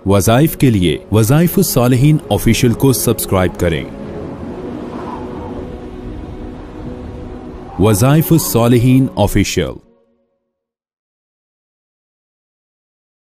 वज़ाइफ के लिए वज़ाइफ सालिहीन ऑफिशियल को सब्सक्राइब करें। वज़ाइफ सालिहीन ऑफिशियल।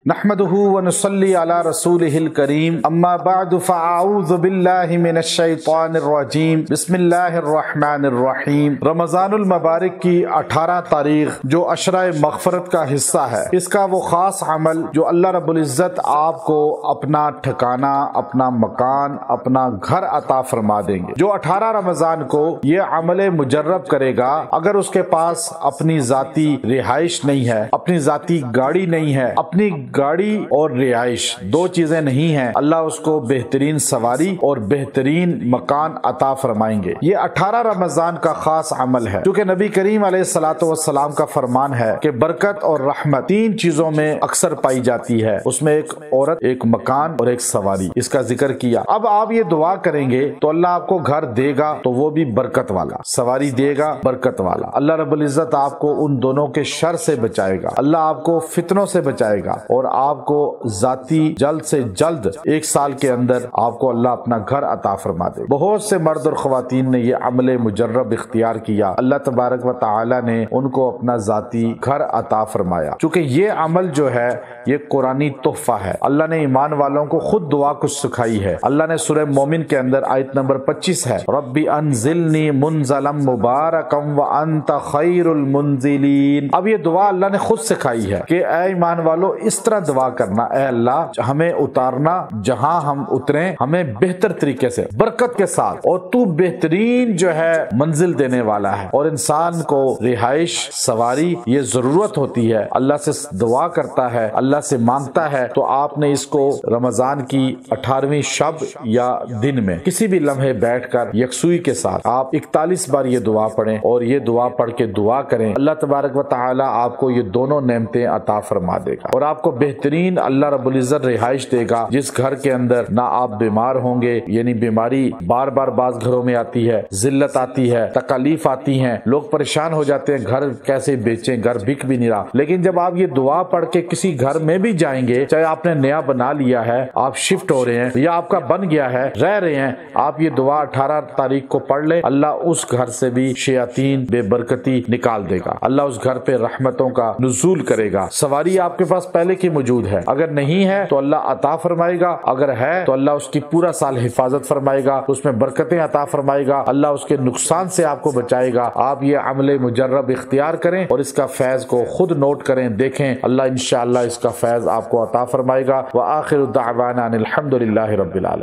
नहमदुहु व नुसल्ली अला रसूलिहिल करीम, अम्मा बअद फ़अऊज़ु बिल्लाहि मिनश शैतानिर रजीम, बिस्मिल्लाहिर रहमानिर रहीम। रमज़ानुल मुबारक की 18 तारीख जो अशराए मग़फ़रत का हिस्सा है, इसका वो ख़ास अमल जो अल्लाह रब्बुल इज़्ज़त आपको अपना ठिकाना, अपना मकान, अपना घर अता फरमा देंगे। जो 18 रमज़ान को ये अमल मुजर्रब करेगा, अगर उसके पास अपनी ज़ाती रिहाइश नहीं है, अपनी ज़ाती गाड़ी नहीं है, अपनी गाड़ी और रिहाइश दो चीजें नहीं हैं, अल्लाह उसको बेहतरीन सवारी और बेहतरीन मकान अता फरमाएंगे। ये 18 रमजान का खास अमल है, क्योंकि नबी करीम अलैहिस्सलातु वस्सलाम का फरमान है कि बरकत और रहमत 3 चीजों में अक्सर पाई जाती है। उसमें एक औरत, एक मकान और एक सवारी, इसका जिक्र किया। अब आप ये दुआ करेंगे तो अल्लाह आपको घर देगा, तो वो भी बरकत वाला, सवारी देगा बरकत वाला। अल्लाह रब्बुल इज़्ज़त आपको उन दोनों के शर से बचाएगा, अल्लाह आपको फितनों से बचाएगा और आपको जाती जल्द से जल्द 1 साल के अंदर आपको अल्लाह अपना घर अता फरमा दे। बहुत से मर्द और ख्वातीन ने ये अमल मुजर्रब इख्तियार किया, अल्लाह तबारक व तआला ने उनको अपना जाती घर अता फरमाया। चूंकि ये अमल जो है ये कुरानी तोहफा है, अल्लाह ने ईमान वालों को खुद दुआ कुछ सिखाई है। अल्लाह ने सूरह मोमिन के अंदर आयत नंबर 25 है, रब्बी अनजिलनी मुनज़लन मुबारकम व अंत खैरुल मुनजिलीन। अब ये दुआ अल्लाह ने खुद सिखाई है कि ऐ ईमान वालों इस तरह दुआ करना, ऐ अल्लाह हमें उतारना, जहां हम उतरे हमें बेहतर तरीके से बरकत के साथ, और तू बेहतरीन जो है मंजिल देने वाला है। और इंसान को रिहाइश, सवारी ये जरूरत होती है, अल्लाह से दुआ करता है, अल्लाह से मांगता है। तो आपने इसको रमजान की 18वीं शब या दिन में किसी भी लम्हे बैठकर यकसुई के साथ आप 41 बार ये दुआ पढ़ें, और ये दुआ पढ़ के दुआ करें, अल्लाह तबारक व तआला आपको ये दोनों नेमतें अता फरमा देगा और आपको बेहतरीन अल्लाह रब्बुल इज़्ज़त रिहाइश देगा, जिस घर के अंदर ना आप बीमार होंगे। यानी बीमारी बार बार बाज घरों में आती है, जिल्लत आती है, तकलीफ आती है, लोग परेशान हो जाते हैं, घर कैसे बेचें, घर बिक भी नहीं रहा। लेकिन जब आप ये दुआ पढ़ के किसी घर में भी जाएंगे, चाहे आपने नया बना लिया है, आप शिफ्ट हो रहे हैं या आपका बन गया है, रह रहे हैं, आप ये दुआ 18 तारीख को पढ़ ले, अल्लाह उस घर से भी शयातीन बेबरकती निकाल देगा, अल्लाह उस घर पे रहमतों का नुज़ूल करेगा। सवारी आपके पास पहले की मौजूद है, अगर नहीं है तो अल्लाह अता फरमाएगा, अगर है तो अल्लाह उसकी पूरा साल हिफाजत फरमाएगा, उसमें बरकतें अता फरमाएगा, अल्लाह उसके नुकसान से आपको बचाएगा। आप ये अमल मुजर्रब इख्तियार करें और इसका फैज को खुद नोट करें, देखें, अल्लाह इंशाअल्लाह इसका फैज आपको अता फरमाएगा। व आखिरु दावाना अनिल हम्दुलिल्लाहि रब्बिल आलमीन।